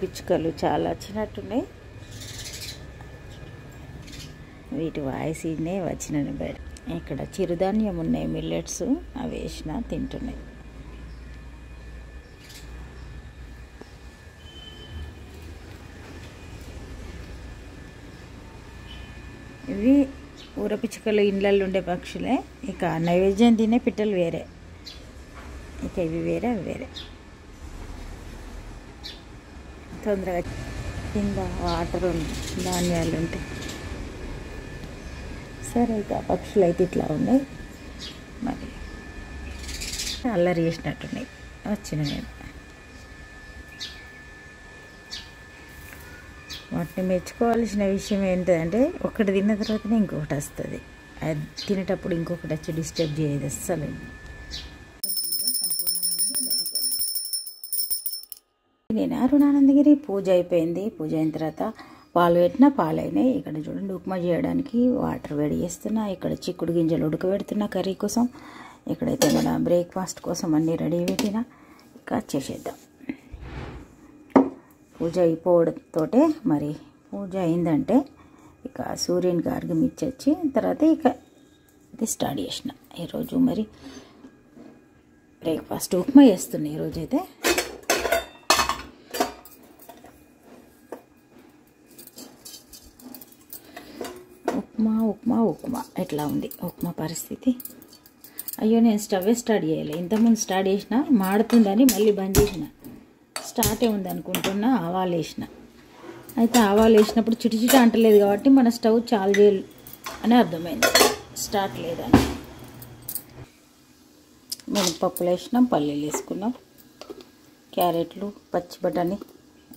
పిచ్చుకలు చాలా వచ్చినట్టున్నాయి. వీటి వాయిస్ ఇన్నే వచ్చినాను బయట. ఇక్కడ చిరుధాన్యం ఉన్నాయి, మిల్లెట్స్, అవి వేసిన తింటున్నాయి. ఇవి ఊర పిచ్చుకలు ఇండ్లలో ఉండే పక్షులే. ఇక నైవేద్యం తినే పిట్టలు వేరే, ఇక ఇవి వేరే అవి వేరే. తొందరగా కింద వాటర్ ధాన్యాలు ఉంటాయి. సరే, ఇక పక్షులు అయితే ఇట్లా ఉన్నాయి. మరి అల్లరి చేసినట్టున్నాయి వచ్చినాయి. వాటిని మెచ్చుకోవాల్సిన విషయం ఏంటంటే ఒకటి తిన్న తర్వాతనే ఇంకొకటి వస్తుంది. అది తినేటప్పుడు ఇంకొకటి వచ్చి డిస్టర్బ్ చేయదు అస్సలు. నేను అరుణానందగిరి పూజ అయిపోయింది. పూజ అయిన తర్వాత పాలు పెట్టినా పాలైనాయి. ఇక్కడ చూడండి, ఉప్మా చేయడానికి వాటర్ వేడి చేస్తున్నా. ఇక్కడ చిక్కుడు గింజలు ఉడకబెడుతున్నా కర్రీ కోసం. ఇక్కడైతే మన బ్రేక్ఫాస్ట్ కోసం అన్నీ రెడీ పెట్టినా. ఇక చేసేద్దాం. పూజ అయిపోవడంతో మరి పూజ అయిందంటే ఇక సూర్యునికి అర్ఘ్యం ఇచ్చి తర్వాత ఇక ఇది స్టార్ట్ చేసిన. ఈరోజు మరి బ్రేక్ఫాస్ట్ ఉప్మా చేస్తున్నా. ఈరోజైతే ఉప్మా ఉప్మా ఉప్మా ఎట్లా ఉంది ఉప్మా పరిస్థితి? అయ్యో, నేను స్టవ్వే స్టార్ట్ చేయాలి. ఇంతకుముందు స్టార్ట్ చేసిన మాడుతుందని మళ్ళీ బంద్ చేసిన. స్టార్టే ఉంది అనుకుంటున్నా. ఆవాలు వేసిన. అయితే ఆవాలు వేసినప్పుడు చిటిచిట అంటలేదు కాబట్టి మన స్టవ్ చాలు చేయాలి అని అర్థమైంది. స్టార్ట్ లేదని మినపప్పులు వేసినాం, పల్లీలు వేసుకున్నాం, క్యారెట్లు, పచ్చి బఠానీ,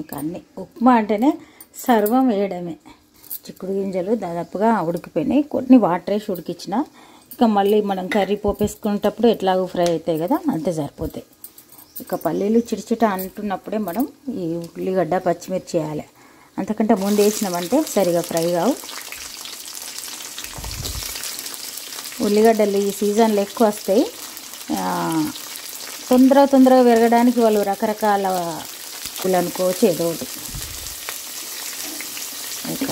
ఇక అన్నీ. ఉప్మా అంటేనే సర్వం వేయడమే. చిక్కుడు గింజలు దాదాపుగా ఉడికిపోయినాయి. కొన్ని వాటర్ వేసి ఉడికించిన. ఇక మళ్ళీ మనం కర్రీ పోపేసుకునేటప్పుడు ఎట్లాగో ఫ్రై అవుతాయి కదా, అంతే సరిపోతాయి. ఇక పల్లీలు చిటిచిట అంటున్నప్పుడే మనం ఈ ఉల్లిగడ్డ పచ్చిమిర్చి వేయాలి. అంతకంటే ముందు వేసినామంటే సరిగా ఫ్రై కావు. ఉల్లిగడ్డలు ఈ సీజన్లో ఎక్కువ వస్తాయి. తొందరగా పెరగడానికి వాళ్ళు రకరకాల పూలు అనుకోవచ్చు, ఏదో ఒకటి. ఇక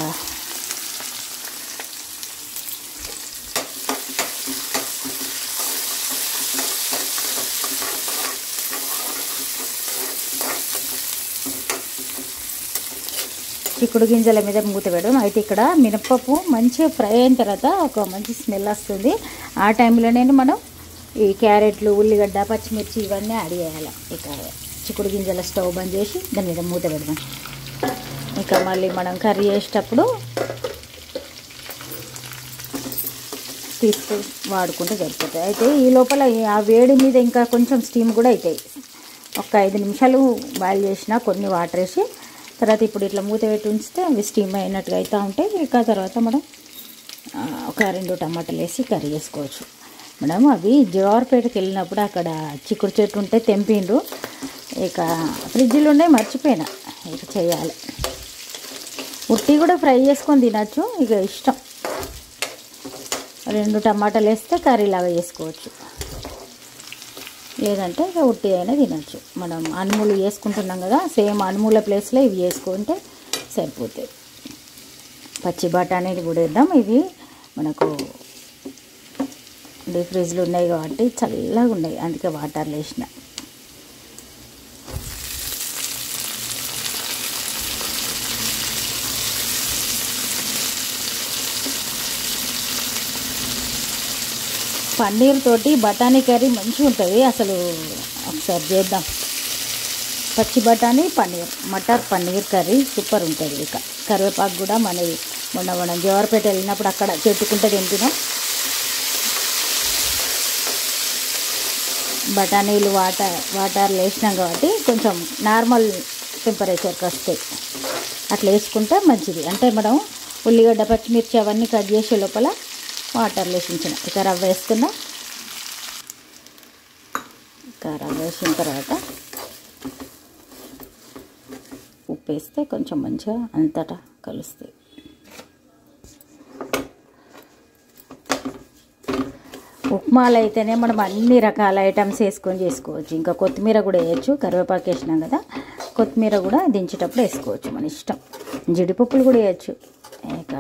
చిక్కుడు గింజల మీద మూత పెట్టడం. అయితే ఇక్కడ మినపప్పు మంచిగా ఫ్రై అయిన తర్వాత ఒక మంచి స్మెల్ వస్తుంది. ఆ టైంలోనే మనం ఈ క్యారెట్లు, ఉల్లిగడ్డ, పచ్చిమిర్చి ఇవన్నీ యాడ్ చేయాలి. ఇక చిక్కుడు గింజల స్టవ్ బంద్ చేసి దాని మీద మూత పెడదాం. ఇక మళ్ళీ మనం కర్రీ చేసేటప్పుడు తీసుకు వాడుకుంటే సరిపోతుంది. అయితే ఈ లోపల ఆ వేడి మీద ఇంకా కొంచెం స్టీమ్ కూడా అవుతాయి. ఒక 5 నిమిషాలు బాయిల్ చేసిన కొన్ని వాటర్ వేసి తర్వాత ఇప్పుడు ఇట్లా మూత పెట్టి ఉంచితే అవి స్టీమ్ అయినట్టుగా అవుతూ ఉంటాయి. ఇక తర్వాత మనం ఒక 2 టమాటాలు వేసి కర్రీ చేసుకోవచ్చు. మనం అవి జవార్పేటకి వెళ్ళినప్పుడు అక్కడ చిక్కుడు చెట్టు ఉంటే తెంపిండ్రు. ఇక ఫ్రిడ్జ్లోనే మర్చిపోయినా. ఇక చేయాలి. ఉట్టి కూడా ఫ్రై చేసుకొని తినచ్చు, ఇక ఇష్టం. 2 టమాటాలు వేస్తే కర్రీలాగా చేసుకోవచ్చు, లేదంటే ఇక ఉట్టి అయినా తినచ్చు. మనం అనుములు వేసుకుంటున్నాం కదా, సేమ్ అనుముల ప్లేస్లో ఇవి వేసుకుంటే సరిపోతాయి. పచ్చి బఠానీలు కూడా వేద్దాం. ఇవి మనకు డీప్ ఫ్రిడ్జ్లో ఉన్నాయి కాబట్టి చల్లగా ఉన్నాయి, అందుకే వాటర్లో వేసిన. పన్నీర్ తోటి బఠానీ కర్రీ మంచిగా ఉంటుంది అసలు. ఒకసారి చేద్దాం. పచ్చి బఠానీ పన్నీర్, మటర్ పన్నీర్ కర్రీ సూపర్ ఉంటుంది. ఇక కరివేపాకు కూడా మనం జవార్పేట వెళ్ళినప్పుడు అక్కడ చెట్టుకుంటే తింటున్నాం. బఠానీలు వాటర్లో వేసినాం కాబట్టి కొంచెం నార్మల్ టెంపరేచర్కి వస్తాయి. అట్లా వేసుకుంటే మంచిది. అంటే మనం ఉల్లిగడ్డ, పచ్చిమిర్చి అవన్నీ కట్ చేసే లోపల వాటర్లో వేసించిన. ఇక రవ్వ వేసుకున్నా. ఇక రవ్వ వేసిన తర్వాత ఉప్పు వేస్తే కొంచెం మంచిగా అంతటా కలుస్తుంది. ఉప్మాలు అయితేనే మనం అన్ని రకాల ఐటమ్స్ వేసుకొని చేసుకోవచ్చు. ఇంకా కొత్తిమీర కూడా వేయచ్చు. కరివేపాకు వేసినాం కదా, కొత్తిమీర కూడా దించేటప్పుడు వేసుకోవచ్చు, మన ఇష్టం. జీడిపప్పులు కూడా వేయచ్చు. ఇక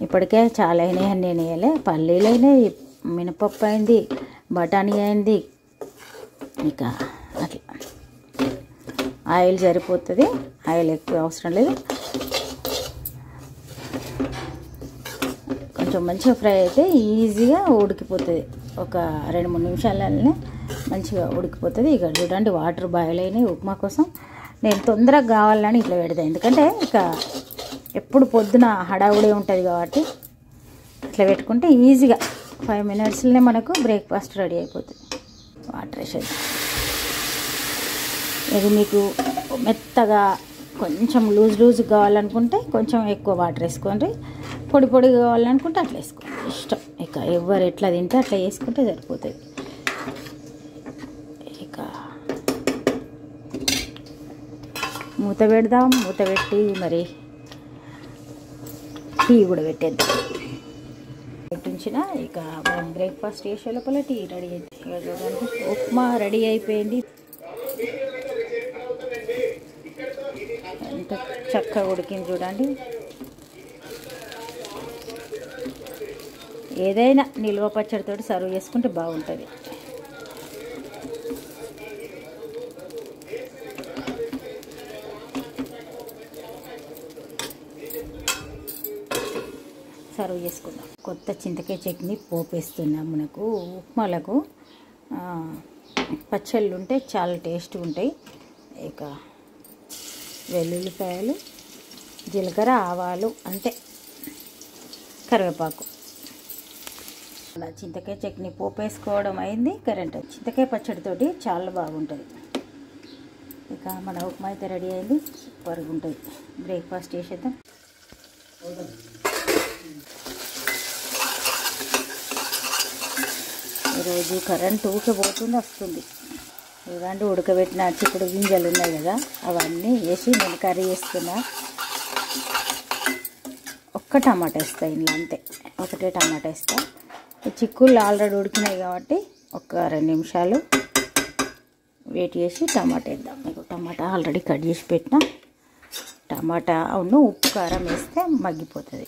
ఇప్పటికే చాలా అయినాయి అని నేను వేయలే. పల్లీలు అయినాయి, మినపప్పు అయింది, బఠానీ అయింది. ఇక అట్లా ఆయిల్ సరిపోతుంది, ఆయిల్ ఎక్కువ అవసరం లేదు. కొంచెం మంచిగా ఫ్రై అయితే ఈజీగా ఉడికిపోతుంది. ఒక 2-3 నిమిషాలనే మంచిగా ఉడికిపోతుంది. ఇక చూడండి వాటర్ బాయిల్ అయినాయి ఉప్మా కోసం. నేను తొందరగా కావాలని ఇట్లా పెడతాను, ఎందుకంటే ఇక ఎప్పుడు పొద్దున హడావుడే ఉంటుంది కాబట్టి ఇట్లా పెట్టుకుంటే ఈజీగా 5 మినిట్స్లోనే మనకు బ్రేక్ఫాస్ట్ రెడీ అయిపోతుంది. వాటర్ వేసేది. ఇది మీకు మెత్తగా కొంచెం లూజ్ కావాలనుకుంటే కొంచెం ఎక్కువ వాటర్ వేసుకోండి, పొడి కావాలనుకుంటే అట్లా వేసుకోండి, ఇష్టం. ఇక ఎవరు ఎట్లా తింటే అట్లా వేసుకుంటే సరిపోతుంది. ఇక మూత పెడదాం. మూత పెట్టి మరి టీ కూడా పెట్టేద్దాం. పెట్టించిన ఇక మనం బ్రేక్ఫాస్ట్ చేసే లోపల టీ రెడీ అయింది. ఇక చూడండి ఉప్మా రెడీ అయిపోయింది. ఎంత చక్కగా ఉడికింది చూడండి. ఏదైనా నిల్వ పచ్చడితో సర్వ్ చేసుకుంటే బాగుంటుంది. సర్వ్ చేసుకుందాం. కొత్త చింతకాయ చట్నీ పోపేస్తున్నాం. మనకు ఉప్మాలకు పచ్చళ్ళు ఉంటే చాలా టేస్ట్గా ఉంటాయి. ఇక వెల్లుల్లిపాయలు, జీలకర్ర, ఆవాలు, అంతే, కరివేపాకు. అలా చింతకాయ చట్నీ పోపేసుకోవడం అయింది. కరెంట్ చింతకాయ పచ్చడితోటి చాలా బాగుంటుంది. ఇక మన ఉప్మా అయితే రెడీ అయింది, సూపర్గా ఉంటుంది. బ్రేక్ఫాస్ట్ చేసేద్దాం. ఈరోజు కరెంట్ ఊకపోతుంది వస్తుంది. ఇలాంటి ఉడకబెట్టిన చిక్కుడు గింజలు ఉన్నాయి కదా, అవన్నీ వేసి నేను కర్రీ వేస్తున్నా. ఒక్క టమాటా వేస్తా ఇంట్లో, అంతే, ఒకటే టమాటా వేస్తా. ఈ చిక్కుళ్ళు ఆల్రెడీ ఉడికినాయి కాబట్టి ఒక 2 నిమిషాలు వెయిట్ చేసి టమాటా వేద్దాం. మీకు టమాటా ఆల్రెడీ కట్ చేసి పెట్టిన. టమాటా ఉప్పు కారం వేస్తే మగ్గిపోతుంది.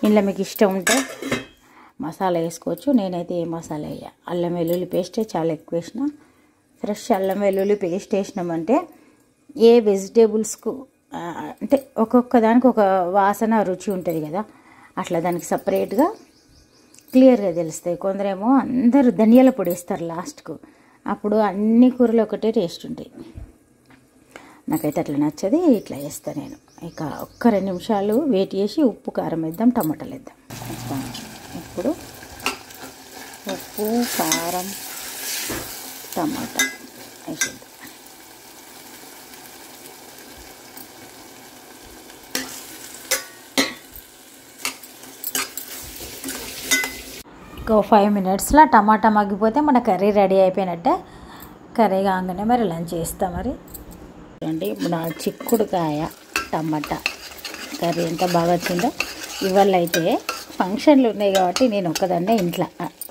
ఇంట్లో మీకు ఇష్టం ఉంటే మసాలా వేసుకోవచ్చు. నేనైతే ఏ మసాలా వేయ, అల్లం వెల్లుల్లి పేస్టే చాలా ఎక్కువ వేసిన. ఫ్రెష్ అల్లం వెల్లుల్లి పేస్ట్ వేసినామంటే ఏ వెజిటేబుల్స్కు అంటే ఒక్కొక్క దానికి ఒక వాసన రుచి ఉంటుంది కదా, అట్లా దానికి సపరేట్గా క్లియర్గా తెలుస్తాయి. కొందరేమో అందరూ ధనియాల పొడి వేస్తారు లాస్ట్కు, అప్పుడు అన్ని కూరలు ఒకటే టేస్ట్ ఉంటాయి. నాకైతే అట్లా నచ్చది, ఇట్లా వేస్తాను నేను. ఇక ఒక్క 2 నిమిషాలు వెయిట్ చేసి ఉప్పు కారం వేద్దాం, టమాటాలు వేద్దాం. ఇప్పుడు ఉప్పు కారం టమాటా వేసేద్దాం. ఇంకో 5 మినిట్స్లో టమాటా మగ్గిపోతే మన కర్రీ రెడీ అయిపోయినట్టే. కర్రీ కాగానే మరి లంచ్ చేస్తాం. మరి చూడండి ఇప్పుడు నా చిక్కుడుకాయ టమాటా కర్రీ ఎంత బాగా వచ్చిందో. ఇవాళ అయితే ఫంక్షన్లు ఉన్నాయి కాబట్టి నేను ఒక్కదాన్నే ఇంట్లో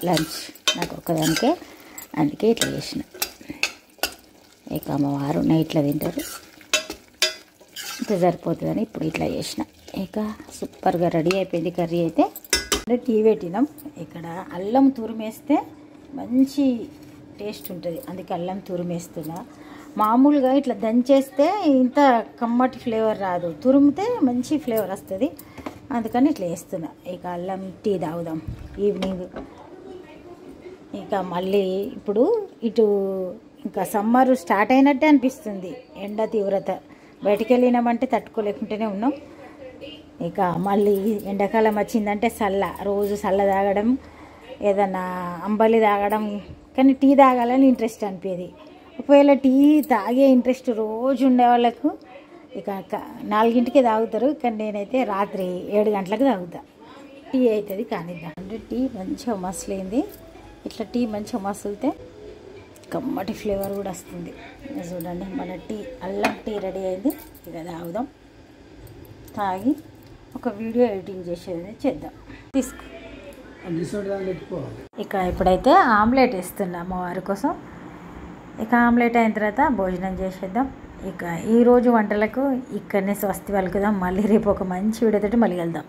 లంచ్, నాకు ఒక్కదానికే, అందుకే ఇట్లా చేసిన. ఇక అమ్మవారు నైట్లో తింటారు, ఇంత సరిపోతుందని ఇప్పుడు ఇట్లా చేసిన. ఇక సూపర్గా రెడీ అయిపోయింది కర్రీ అయితే. టీ పెట్టినాం. ఇక్కడ అల్లం తురిమేస్తే మంచి టేస్ట్ ఉంటుంది, అందుకే అల్లం తురిమేస్తున్నా. మామూలుగా ఇట్లా దంచేస్తే ఇంత కమ్మటి ఫ్లేవర్ రాదు, తురిమితే మంచి ఫ్లేవర్ వస్తుంది, అందుకని ఇట్లా వేస్తున్నా. ఇక అల్లం టీ తాగుదాం ఈవినింగ్. ఇక మళ్ళీ ఇప్పుడు ఇటు ఇంకా సమ్మర్ స్టార్ట్ అయినట్టే అనిపిస్తుంది. ఎండ తీవ్రత బయటికి వెళ్ళినామంటే తట్టుకోలేకుంటూనే ఉన్నాం. ఇక మళ్ళీ ఎండాకాలం వచ్చిందంటే రోజు చల్ల తాగడం, ఏదన్నా అంబలి తాగడం, కానీ టీ తాగాలని ఇంట్రెస్ట్ అనిపించేది. ఒకవేళ టీ తాగే ఇంట్రెస్ట్ రోజు ఉండే వాళ్ళకు ఇక 4ంటికే తాగుతారు, కానీ నేనైతే రాత్రి 7 గంటలకు తాగుతా. టీ అవుతుంది కానిద్దాం అంటే టీ మంచిగా మసలింది. ఇట్లా టీ మంచిగా మసిలితే కమ్మటి ఫ్లేవర్ కూడా వస్తుంది. చూడండి మన టీ అల్లం టీ రెడీ అయింది. ఇక తాగుదాం. తాగి ఒక వీడియో ఎడిటింగ్ చేసేది చేద్దాం. తీసుకో. ఇక ఇప్పుడైతే ఆమ్లెట్ వేస్తున్నా అమ్మవారి కోసం. ఇక ఆమ్లెట్ అయిన తర్వాత భోజనం చేసేద్దాం. ఇక ఈరోజు వంటలకు ఇక్కడనే స్వస్తి పలుకుదాం. మళ్ళీ రేపు ఒక మంచి వీడియోతోటి మళ్ళీ వెళ్దాం.